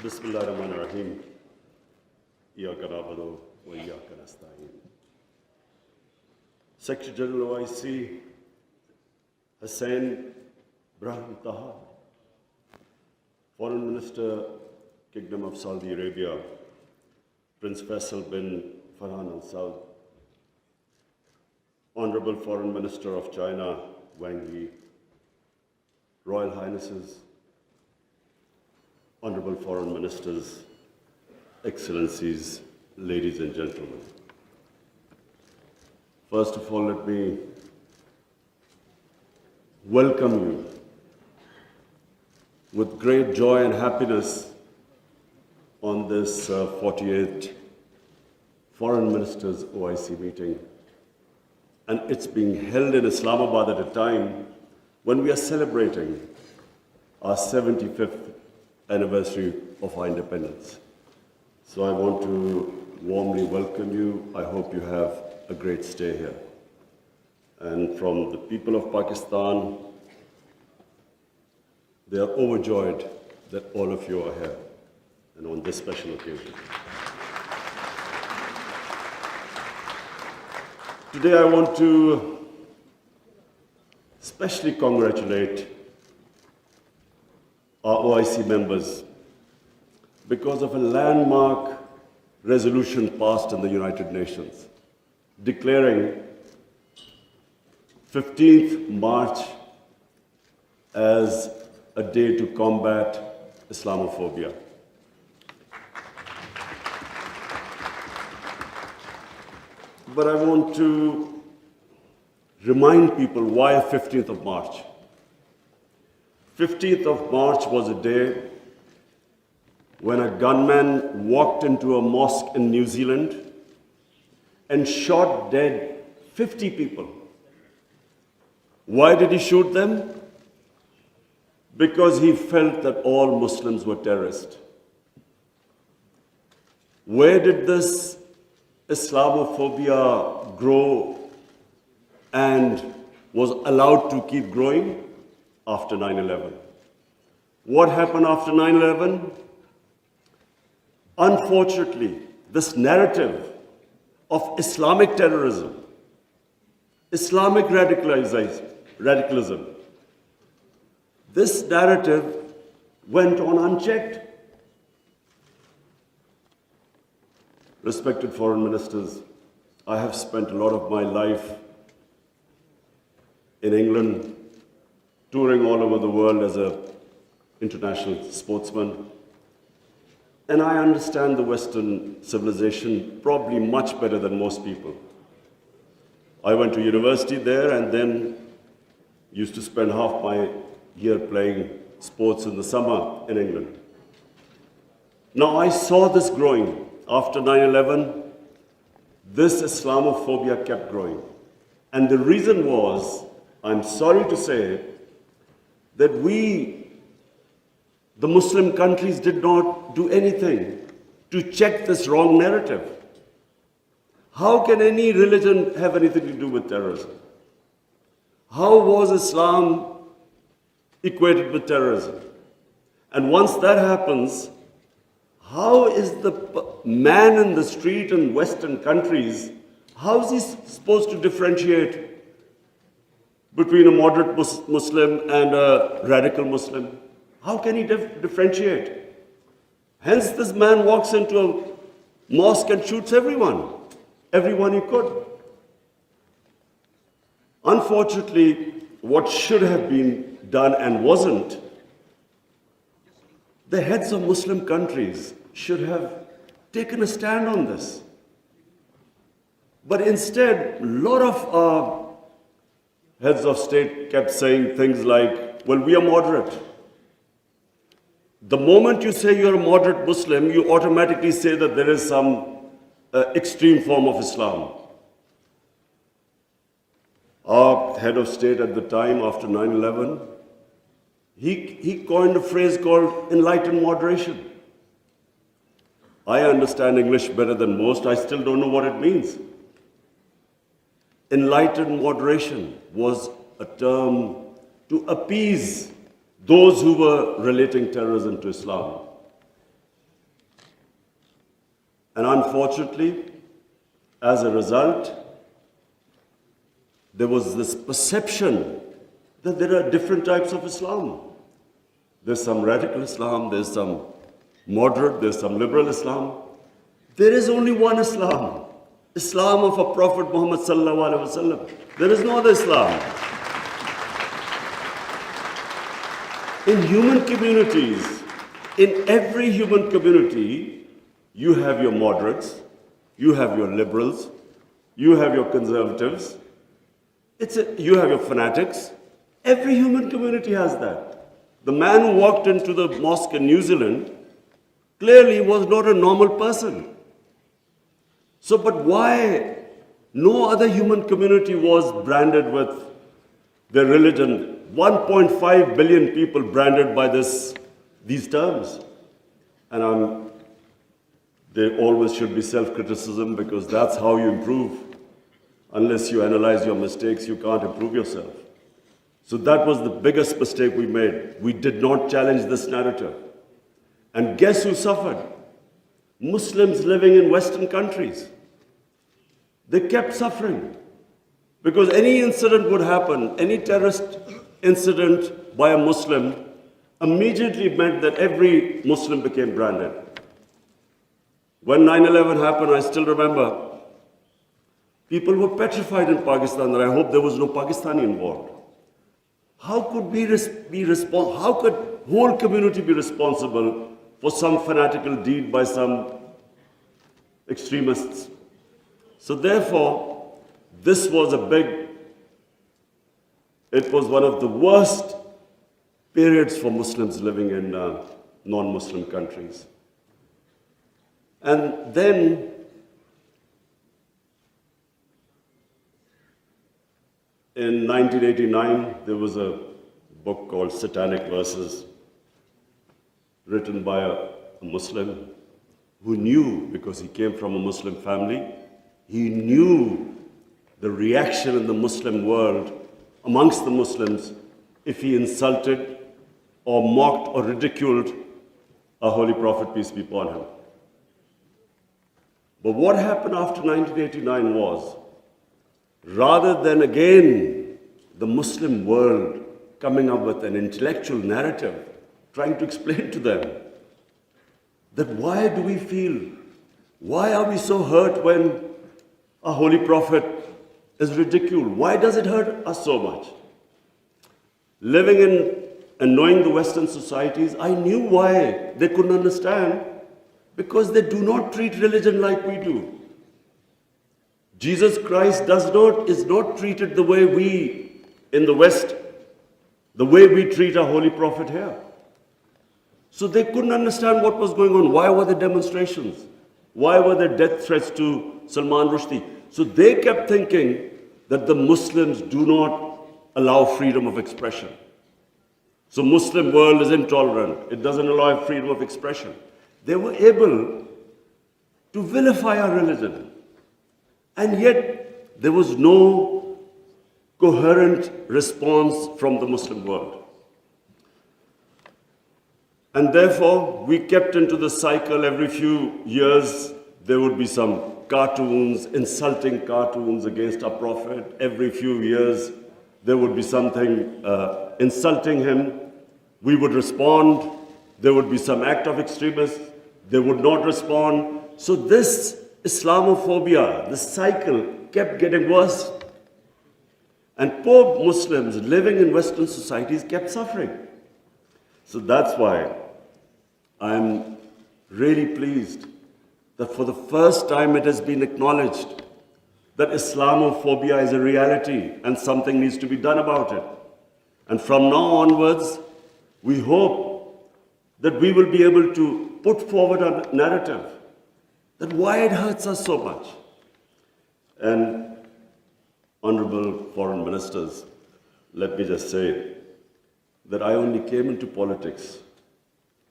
Bismillahirrahmanirrahim. Iyaka na'budu wa iyaka nasta'in. Secretary General OIC Hussain Brahim Taha, Foreign Minister, Kingdom of Saudi Arabia, Prince Faisal bin Farhan Al Saud, Honorable Foreign Minister of China, Wang Yi, Royal Highnesses, Honorable Foreign Ministers, Excellencies, ladies and gentlemen. First of all, let me welcome you with great joy and happiness on this 48th Foreign Ministers OIC meeting. And it's being held in Islamabad at a time when we are celebrating our 75th anniversary of our independence. So I want to warmly welcome you. I hope you have a great stay here. And from the people of Pakistan, they are overjoyed that all of you are here and on this special occasion. Today I want to especially congratulate our OIC members because of a landmark resolution passed in the United Nations declaring 15th March as a day to combat Islamophobia. But I want to remind people why 15th of March. 15th of March was a day when a gunman walked into a mosque in New Zealand and shot dead 50 people. Why did he shoot them? Because he felt that all Muslims were terrorists. Where did this Islamophobia grow and was allowed to keep growing? After 9/11. What happened after 9/11? Unfortunately, this narrative of Islamic terrorism, Islamic radicalism, this narrative went on unchecked. Respected foreign ministers, I have spent a lot of my life in England, touring all over the world as an international sportsman. And I understand the Western civilization probably much better than most people. I went to university there and then used to spend half my year playing sports in the summer in England. Now I saw this growing. After 9/11, this Islamophobia kept growing. And the reason was, I'm sorry to say, that we, the Muslim countries, did not do anything to check this wrong narrative. How can any religion have anything to do with terrorism? How was Islam equated with terrorism? And once that happens, how is the man in the street in Western countries, how is he supposed to differentiate between a moderate Muslim and a radical Muslim? How can he differentiate? Hence, this man walks into a mosque and shoots everyone he could. Unfortunately, what should have been done and wasn't, the heads of Muslim countries should have taken a stand on this. But instead, a lot of heads of state kept saying things like, well, we are moderate. The moment you say you're a moderate Muslim, you automatically say that there is some extreme form of Islam. Our head of state at the time, after 9/11, he coined a phrase called enlightened moderation. I understand English better than most. I still don't know what it means. Enlightened moderation was a term to appease those who were relating terrorism to Islam. And unfortunately, as a result, there was this perception that there are different types of Islam. There's some radical Islam, there's some moderate, there's some liberal Islam. There is only one Islam, Islam of a Prophet Muhammad sallallahu alaihi wasallam. There is no other Islam. In human communities, in every human community, you have your moderates, you have your liberals, you have your conservatives, you have your fanatics. Every human community has that. The man who walked into the mosque in New Zealand clearly was not a normal person. So, but why no other human community was branded with their religion? 1.5 billion people branded by these terms. And there always should be self-criticism, because that's how you improve. Unless you analyze your mistakes, you can't improve yourself. So that was the biggest mistake we made. We did not challenge this narrative. And guess who suffered? Muslims living in Western countries. They kept suffering. Because any incident would happen, any terrorist incident by a Muslim immediately meant that every Muslim became branded. When 9/11 happened, I still remember, people were petrified in Pakistan, and I hope there was no Pakistani involved. How could how could whole community be responsible for some fanatical deed by some extremists? So therefore, this was it was one of the worst periods for Muslims living in non-Muslim countries. And then in 1989, there was a book called Satanic Verses, written by a Muslim who knew, because he came from a Muslim family, he knew the reaction in the Muslim world amongst the Muslims if he insulted or mocked or ridiculed a Holy Prophet, peace be upon him. But what happened after 1989 was, rather than again the Muslim world coming up with an intellectual narrative, trying to explain to them that why do we feel, why are we so hurt when a Holy Prophet is ridiculed? Why does it hurt us so much? Living in and knowing the Western societies, I knew why they couldn't understand, because they do not treat religion like we do. Jesus Christ is not treated the way we in the West, the way we treat our Holy Prophet here. So they couldn't understand what was going on. Why were there demonstrations? Why were there death threats to Salman Rushdie? So they kept thinking that the Muslims do not allow freedom of expression. So Muslim world is intolerant. It doesn't allow freedom of expression. They were able to vilify our religion. And yet there was no coherent response from the Muslim world. And therefore, we kept into the cycle. Every few years, there would be some cartoons, insulting cartoons against our Prophet. Every few years, there would be something insulting him. We would respond. There would be some act of extremists. They would not respond. So this Islamophobia, this cycle kept getting worse. And poor Muslims living in Western societies kept suffering. So that's why I'm really pleased that for the first time it has been acknowledged that Islamophobia is a reality and something needs to be done about it. And from now onwards, we hope that we will be able to put forward a narrative that why it hurts us so much. And honorable foreign ministers, let me just say that I only came into politics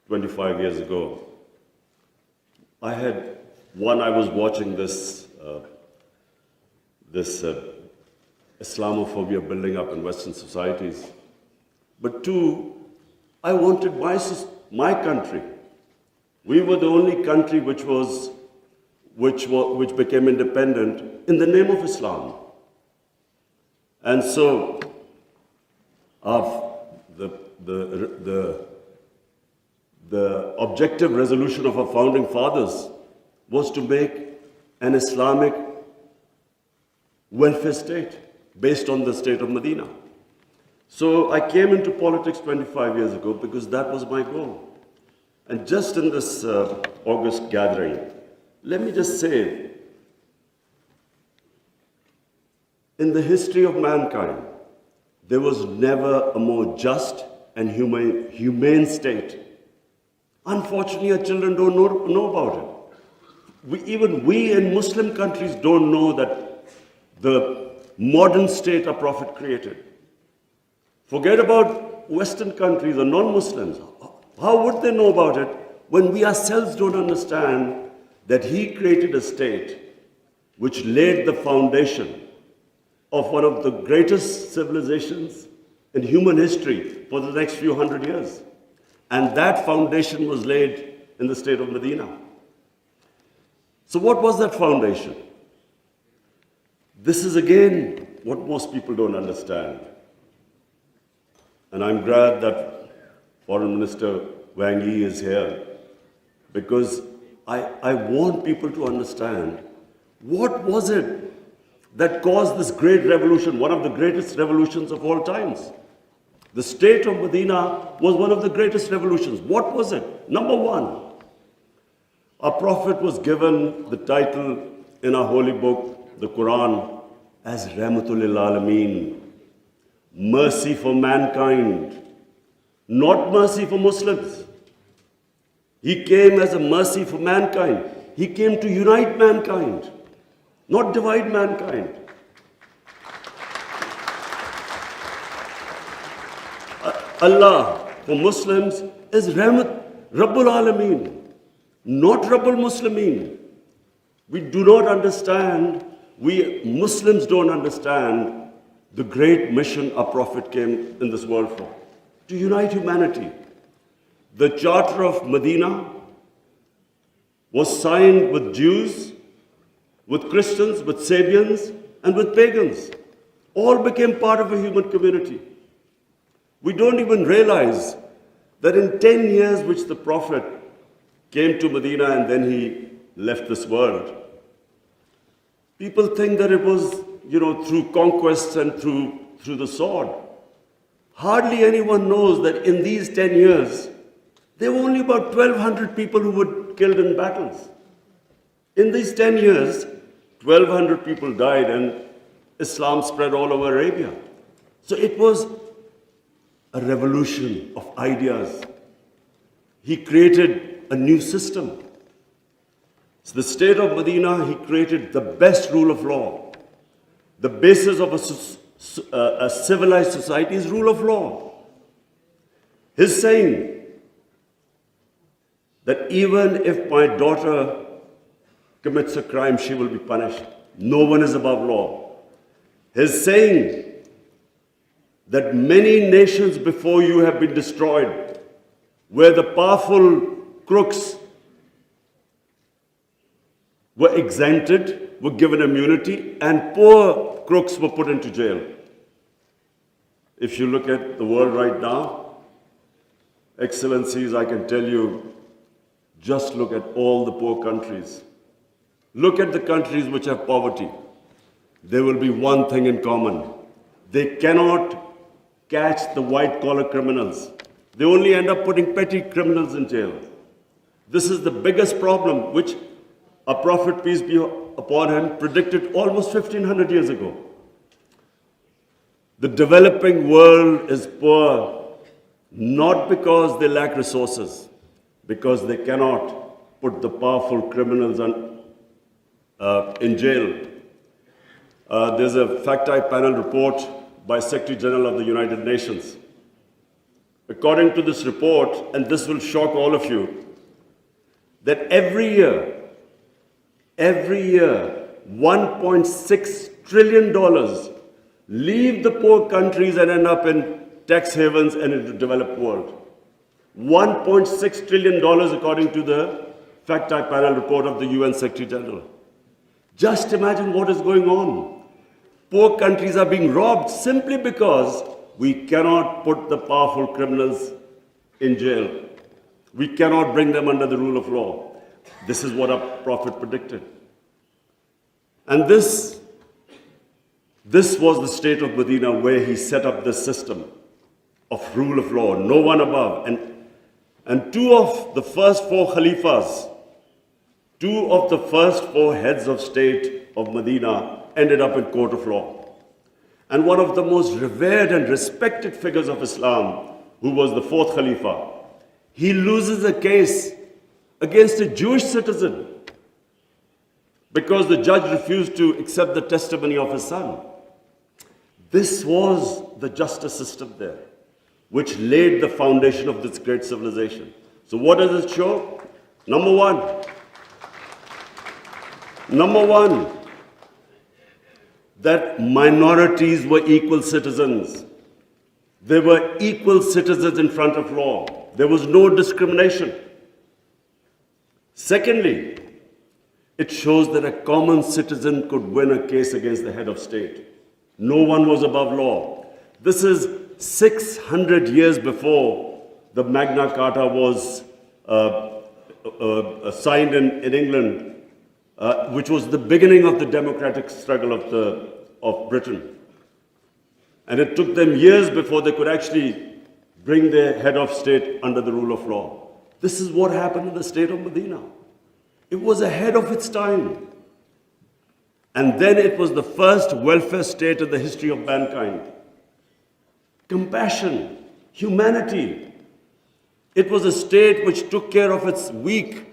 25 years ago. I was watching this Islamophobia building up in Western societies. But two, I wanted my country. We were the only country which was which became independent in the name of Islam. And so, the objective resolution of our founding fathers was to make an Islamic welfare state based on the state of Medina. So I came into politics 25 years ago because that was my goal. And just in this August gathering, let me just say, in the history of mankind, there was never a more just and humane state. Unfortunately, our children don't know about it. Even we in Muslim countries don't know that the modern state our Prophet created. Forget about Western countries or non-Muslims. How would they know about it when we ourselves don't understand that he created a state which laid the foundation of one of the greatest civilizations in human history for the next few hundred years. And that foundation was laid in the state of Medina. So what was that foundation? This is again what most people don't understand. And I'm glad that Foreign Minister Wang Yi is here, because I want people to understand what was it that caused this great revolution, one of the greatest revolutions of all times. The state of Medina was one of the greatest revolutions. What was it? Number one, our Prophet was given the title in our holy book, the Quran, as Rahmatul lil Alameen, mercy for mankind, not mercy for Muslims. He came as a mercy for mankind. He came to unite mankind, not divide mankind. Allah for Muslims is Rahmat, Rabbul Alameen, not Rabbul Muslimeen. We do not understand, we Muslims don't understand the great mission our Prophet came in this world for, to unite humanity. The Charter of Medina was signed with Jews, with Christians, with Sabians, and with pagans. All became part of a human community. We don't even realize that in 10 years which the Prophet came to Medina and then he left this world, people think that it was, through conquest and through the sword. Hardly anyone knows that in these 10 years, there were only about 1,200 people who were killed in battles. In these 10 years, 1,200 people died and Islam spread all over Arabia. So it was a revolution of ideas. He created a new system. So the state of Medina, he created the best rule of law. The basis of a civilized society is rule of law. His saying that even if my daughter commits a crime, she will be punished. No one is above law. His saying that many nations before you have been destroyed, where the powerful crooks were exempted, were given immunity, and poor crooks were put into jail. If you look at the world right now, Excellencies, I can tell you, just look at all the poor countries. Look at the countries which have poverty. There will be one thing in common. They cannot catch the white-collar criminals. They only end up putting petty criminals in jail. This is the biggest problem which our Prophet, peace be upon him, predicted almost 1,500 years ago. The developing world is poor not because they lack resources, because they cannot put the powerful criminals in jail. There's a fact-eye panel report by Secretary General of the United Nations. According to this report, and this will shock all of you, that every year, $1.6 trillion leave the poor countries and end up in tax havens and in the developed world. $1.6 trillion according to the fact-type panel report of the UN Secretary General. Just imagine what is going on. Poor countries are being robbed simply because we cannot put the powerful criminals in jail. We cannot bring them under the rule of law. This is what our Prophet predicted. And this was the state of Medina where he set up this system of rule of law, no one above. And two of the first four Khalifas, two of the first four heads of state of Medina ended up in court of law. And one of the most revered and respected figures of Islam, who was the fourth Khalifa, he loses a case against a Jewish citizen because the judge refused to accept the testimony of his son. This was the justice system there, which laid the foundation of this great civilization. So what does it show? Number one, that minorities were equal citizens. They were equal citizens in front of law. There was no discrimination. Secondly, it shows that a common citizen could win a case against the head of state. No one was above law. This is 600 years before the Magna Carta was signed in England, which was the beginning of the democratic struggle of Britain. And it took them years before they could actually bring their head of state under the rule of law. This is what happened in the state of Medina. It was ahead of its time. And then it was the first welfare state in the history of mankind. Compassion, humanity. It was a state which took care of its weak,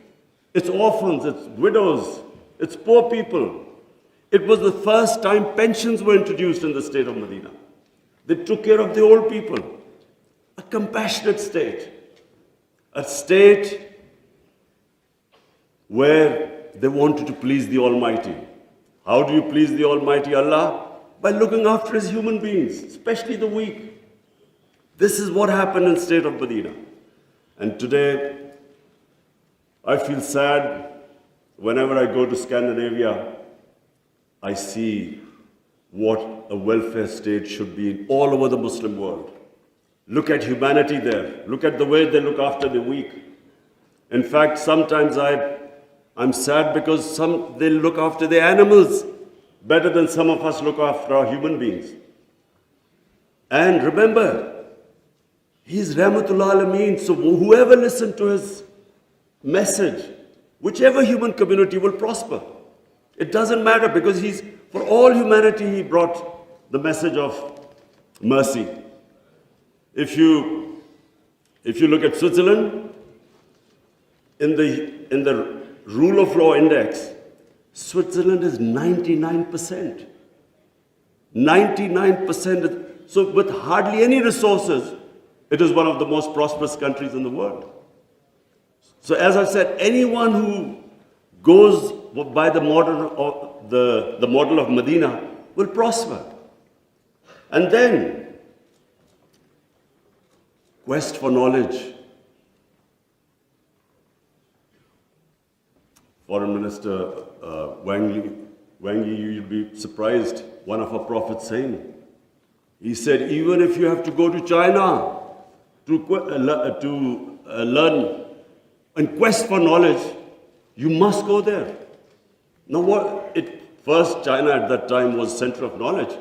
its orphans, its widows, its poor people. It was the first time pensions were introduced in the state of Medina. They took care of the old people. A compassionate state. A state where they wanted to please the Almighty. How do you please the Almighty Allah? By looking after His human beings, especially the weak. This is what happened in the state of Medina. And today, I feel sad whenever I go to Scandinavia. I see what a welfare state should be in all over the Muslim world. Look at humanity there. Look at the way they look after the weak. In fact, sometimes I'm sad because they look after the animals better than some of us look after our human beings. And remember, He's Rahmatullah Alameen, so whoever listened to His message, whichever human community will prosper. It doesn't matter because for all humanity, He brought the message of mercy. If you look at Switzerland, in the rule of law index, Switzerland is 99%. 99%. So with hardly any resources, it is one of the most prosperous countries in the world. So as I said, anyone who goes by the model of Medina will prosper. And then, quest for knowledge. Foreign Minister Wang Yi, you'll be surprised, one of our prophets saying, he said, even if you have to go to China to learn and quest for knowledge, you must go there. Now first China at that time was center of knowledge,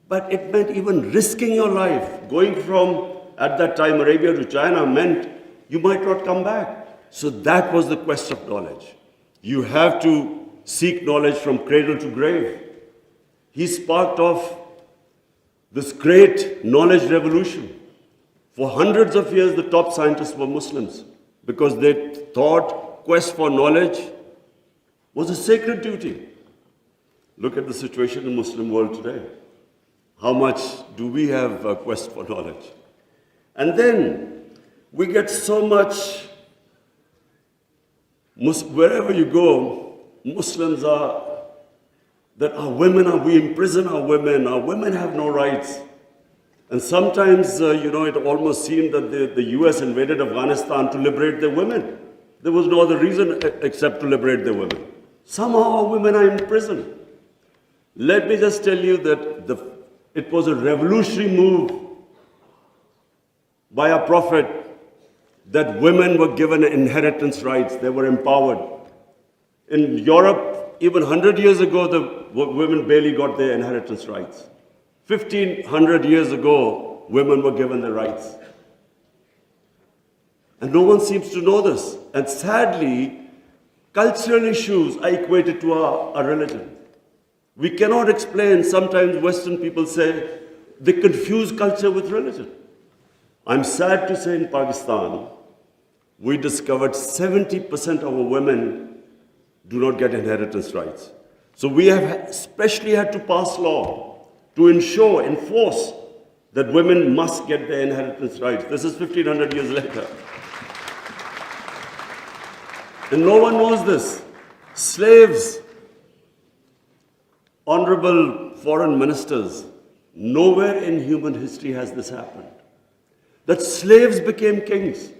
but it meant even risking your life. Going from, at that time, Arabia to China meant you might not come back. So that was the quest of knowledge. You have to seek knowledge from cradle to grave. He sparked off this great knowledge revolution. For hundreds of years, the top scientists were Muslims because they thought quest for knowledge was a sacred duty. Look at the situation in the Muslim world today. How much do we have a quest for knowledge? And then we get so much, wherever you go, Muslims that we imprison our women have no rights. And sometimes, it almost seemed that the US invaded Afghanistan to liberate their women. There was no other reason except to liberate the women. Somehow our women are in prison. Let me just tell you that it was a revolutionary move by our Prophet that women were given inheritance rights. They were empowered. In Europe, even 100 years ago, the women barely got their inheritance rights. 1500 years ago, women were given the rights. And no one seems to know this. And sadly, cultural issues are equated to our religion. We cannot explain, sometimes Western people say, they confuse culture with religion. I'm sad to say in Pakistan, we discovered 70% of our women do not get inheritance rights. So we have especially had to pass law to enforce that women must get their inheritance rights. This is 1500 years later. And no one knows this. Slaves, honorable foreign ministers, nowhere in human history has this happened. That slaves became kings.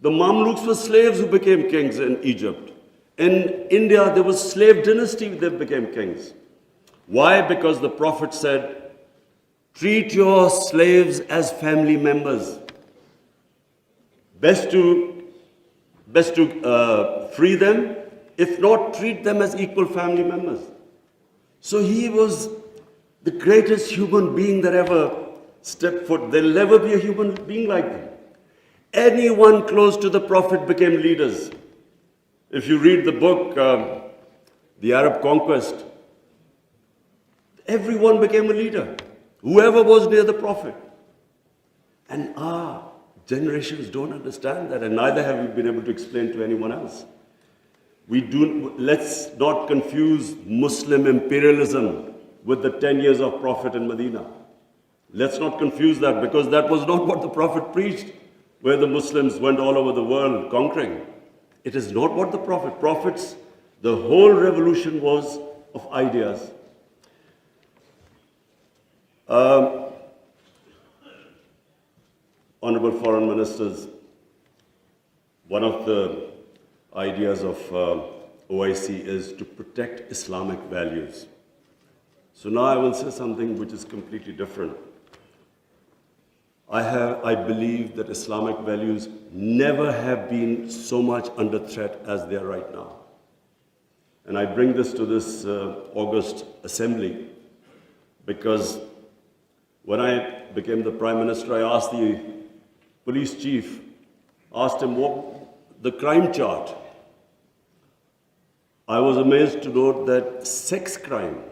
The Mamluks were slaves who became kings in Egypt. In India, there was slave dynasty that became kings. Why? Because the Prophet said, treat your slaves as family members. Best to free them, if not, treat them as equal family members. So he was the greatest human being that ever stepped foot. There'll never be a human being like him. Anyone close to the Prophet became leaders. If you read the book, The Arab Conquest, everyone became a leader. Whoever was near the Prophet. And our generations don't understand that, and neither have we been able to explain to anyone else. Let's not confuse Muslim imperialism with the 10 years of Prophet in Medina. Let's not confuse that, because that was not what the Prophet preached, where the Muslims went all over the world conquering. It is not what the Prophets, the whole revolution was of ideas. Honorable foreign ministers, one of the ideas of OIC is to protect Islamic values. So now I will say something which is completely different. I believe that Islamic values never have been so much under threat as they are right now. And I bring this to this August assembly because when I became the Prime Minister, I asked the police chief, asked him what the crime chart. I was amazed to note that sex crime,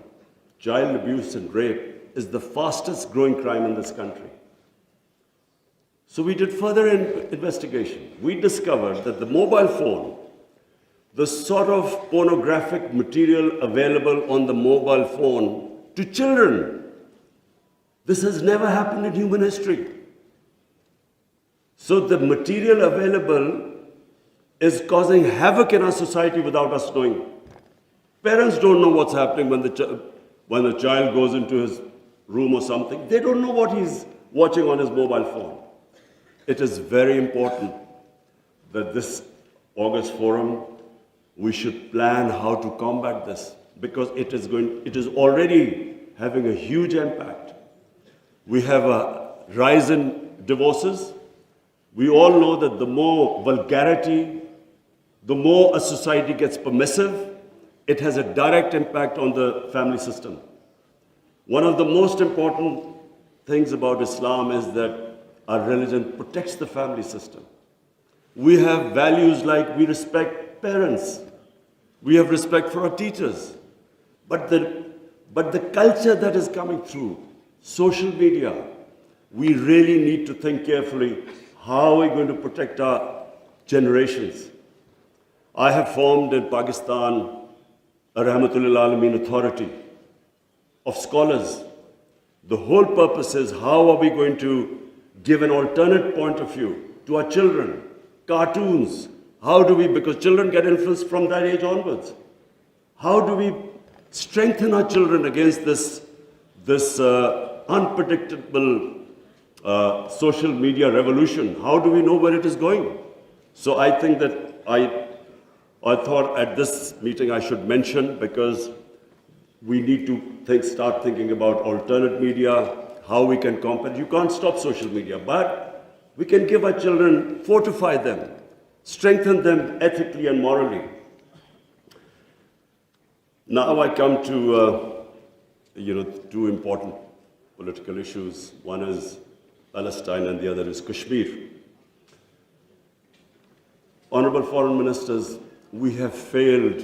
child abuse and rape is the fastest growing crime in this country. So we did further investigation. We discovered that the mobile phone, the sort of pornographic material available on the mobile phone to children, this has never happened in human history. So the material available is causing havoc in our society without us knowing. Parents don't know what's happening when the child goes into his room or something. They don't know what he's watching on his mobile phone. It is very important that this August forum, we should plan how to combat this, because it is already having a huge impact. We have a rise in divorces. We all know that the more vulgarity, the more a society gets permissive, it has a direct impact on the family system. One of the most important things about Islam is that our religion protects the family system. We have values like we respect parents. We have respect for our teachers. But the culture that is coming through, social media, we really need to think carefully, how are we going to protect our generations? I have formed in Pakistan a Rahmatul Alameen authority of scholars. The whole purpose is how are we going to give an alternate point of view to our children, cartoons. How do we, because children get influenced from that age onwards. How do we strengthen our children against this unpredictable social media revolution? How do we know where it is going? So I think that I thought at this meeting I should mention, because we need to start thinking about alternate media, how we can combat. You can't stop social media, but we can give our children, fortify them, strengthen them ethically and morally. Now I come to two important political issues. One is Palestine and the other is Kashmir. Honorable Foreign Ministers, we have failed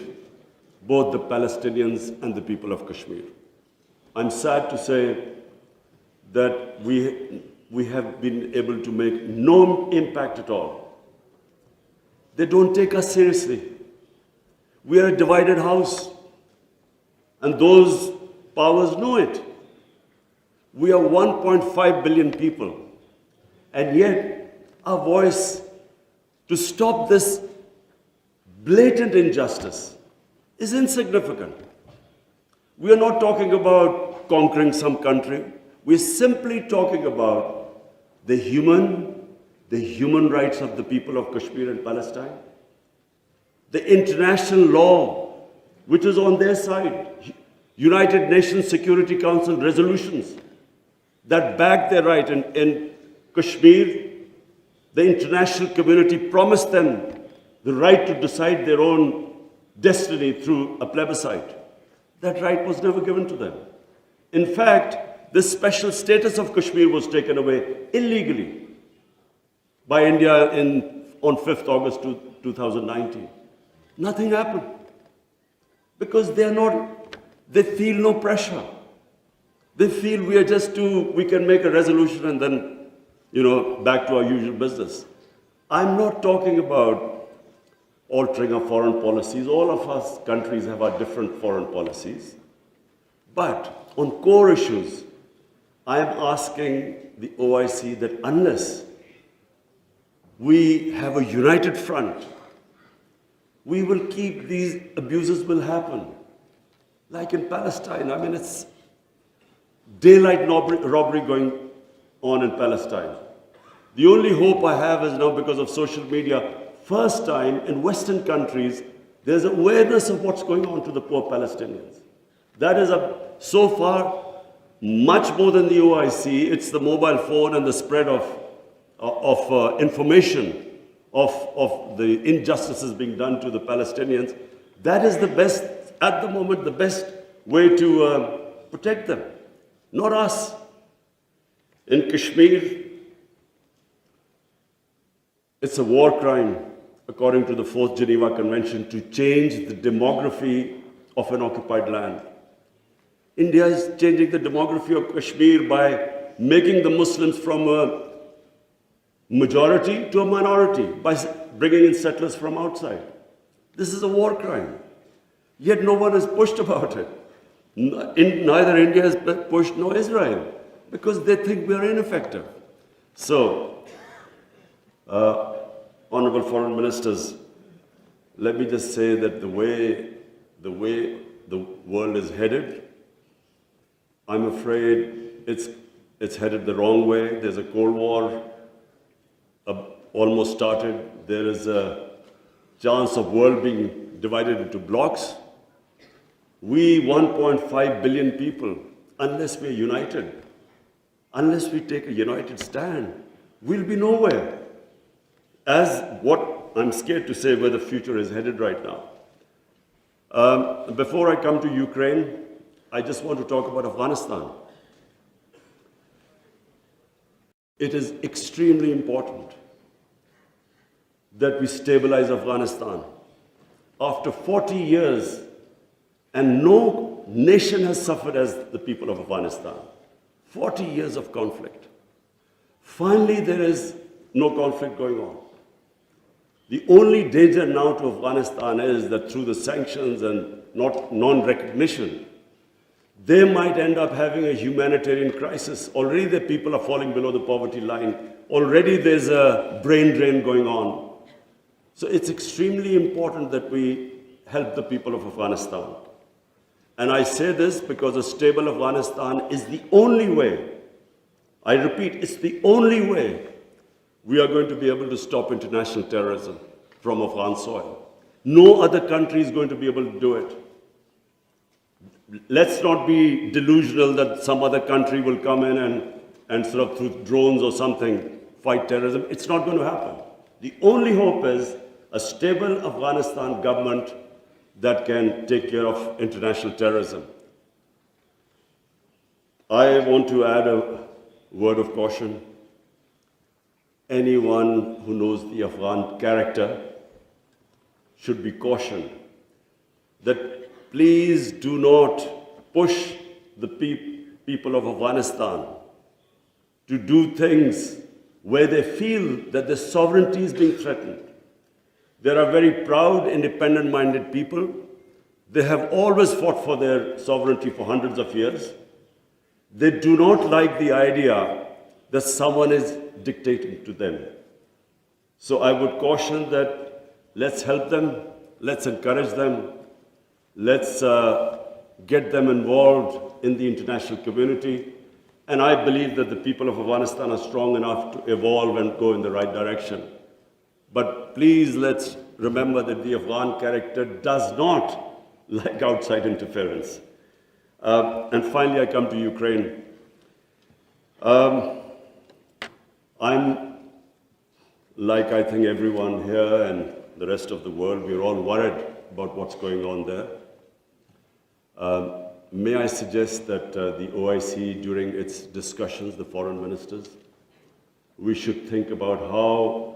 both the Palestinians and the people of Kashmir. I'm sad to say that we have been able to make no impact at all. They don't take us seriously. We are a divided house, and those powers know it. We are 1.5 billion people, and yet our voice to stop this blatant injustice is insignificant. We are not talking about conquering some country. We're simply talking about the human rights of the people of Kashmir and Palestine, the international law, which is on their side, United Nations Security Council resolutions that back their right. In Kashmir, the international community promised them the right to decide their own destiny through a plebiscite. That right was never given to them. In fact, the special status of Kashmir was taken away illegally by India on 5th August 2019. Nothing happened because they feel no pressure. They feel we can make a resolution and then, back to our usual business. I'm not talking about altering our foreign policies. All of us countries have our different foreign policies. But on core issues, I am asking the OIC that unless we have a united front, we will keep these abuses will happen. Like in Palestine, it's daylight robbery going on in Palestine. The only hope I have is now because of social media, first time in Western countries, there's awareness of what's going on to the poor Palestinians. That is so far much more than the OIC. It's the mobile phone and the spread of information of the injustices being done to the Palestinians. That is the best, at the moment, the best way to protect them, not us. In Kashmir, it's a war crime, according to the 4th Geneva Convention, to change the demography of an occupied land. India is changing the demography of Kashmir by making the Muslims from a majority to a minority, by bringing in settlers from outside. This is a war crime. Yet no one has pushed about it. Neither India has pushed nor Israel, because they think we are ineffective. So, Honorable Foreign Ministers, let me just say that the way the world is headed, I'm afraid it's headed the wrong way. There's a Cold War almost started. There is a chance of world being divided into blocks. We 1.5 billion people, unless we're united, unless we take a united stand, we'll be nowhere. As what I'm scared to say where the future is headed right now. Before I come to Ukraine, I just want to talk about Afghanistan. It is extremely important that we stabilize Afghanistan. After 40 years, and no nation has suffered as the people of Afghanistan. 40 years of conflict. Finally, there is no conflict going on. The only danger now to Afghanistan is that through the sanctions and non-recognition, they might end up having a humanitarian crisis. Already the people are falling below the poverty line. Already there's a brain drain going on. So it's extremely important that we help the people of Afghanistan. And I say this because a stable Afghanistan is the only way, I repeat, it's the only way we are going to be able to stop international terrorism from Afghan soil. No other country is going to be able to do it. Let's not be delusional that some other country will come in and sort of through drones or something fight terrorism. It's not going to happen. The only hope is a stable Afghanistan government that can take care of international terrorism. I want to add a word of caution. Anyone who knows the Afghan character should be cautioned that please do not push the people of Afghanistan to do things where they feel that their sovereignty is being threatened. They are very proud, independent-minded people. They have always fought for their sovereignty for hundreds of years. They do not like the idea that someone is dictating to them. So I would caution that let's help them, let's encourage them, let's get them involved in the international community. And I believe that the people of Afghanistan are strong enough to evolve and go in the right direction. But please let's remember that the Afghan character does not like outside interference. And finally, I come to Ukraine. I'm, like I think everyone here and the rest of the world, we're all worried about what's going on there. May I suggest that the OIC, during its discussions, the foreign ministers, we should think about how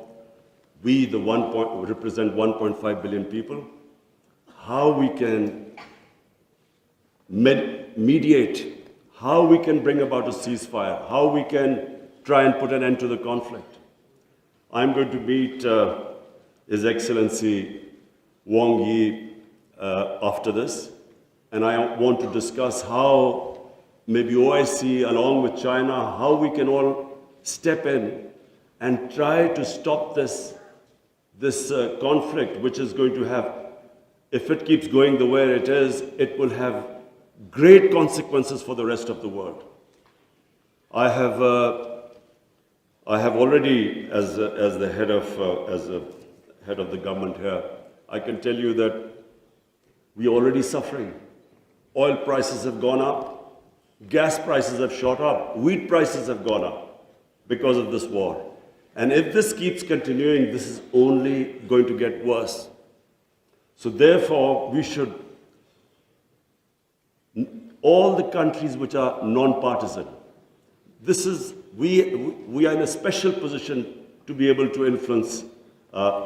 we, represent 1.5 billion people, how we can mediate, how we can bring about a ceasefire, how we can try and put an end to the conflict. I'm going to meet His Excellency Wang Yi after this, and I want to discuss how maybe OIC, along with China, how we can all step in and try to stop this conflict, which is going to have, if it keeps going the way it is, it will have great consequences for the rest of the world. I have already, as the head of the government here, I can tell you that we are already suffering. Oil prices have gone up, gas prices have shot up, wheat prices have gone up because of this war. And if this keeps continuing, this is only going to get worse. So therefore, we should, all the countries which are non-partisan, we are in a special position to be able to influence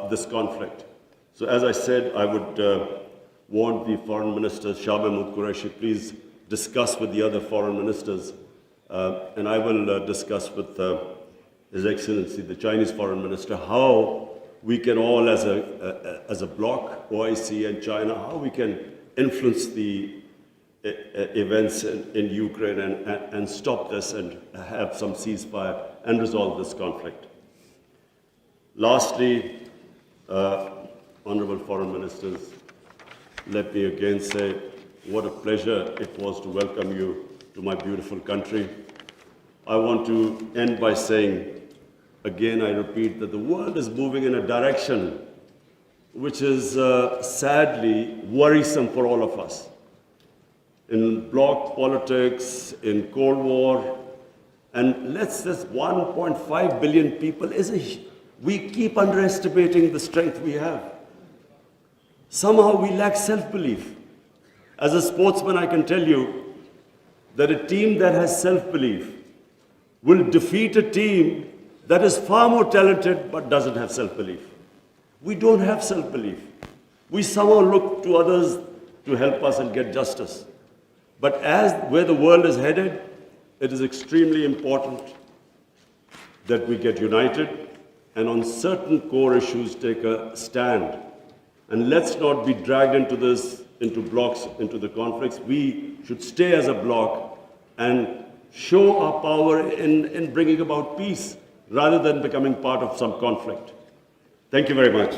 this conflict. So as I said, I would want the foreign minister, Shah Mahmood Qureshi, please discuss with the other foreign ministers, and I will discuss with His Excellency, the Chinese foreign minister, how we can all, as a bloc, OIC and China, how we can influence the events in Ukraine and stop this and have some ceasefire and resolve this conflict. Lastly, honorable foreign ministers, let me again say what a pleasure it was to welcome you to my beautiful country. I want to end by saying, again, I repeat, that the world is moving in a direction which is sadly worrisome for all of us. In bloc politics, in Cold War, and this 1.5 billion people we keep underestimating the strength we have. Somehow we lack self-belief. As a sportsman, I can tell you that a team that has self-belief will defeat a team that is far more talented but doesn't have self-belief. We don't have self-belief. We somehow look to others to help us and get justice. But as where the world is headed, it is extremely important that we get united and on certain core issues take a stand. And let's not be dragged into this, into blocks, into the conflicts. We should stay as a bloc and show our power in bringing about peace rather than becoming part of some conflict. Thank you very much.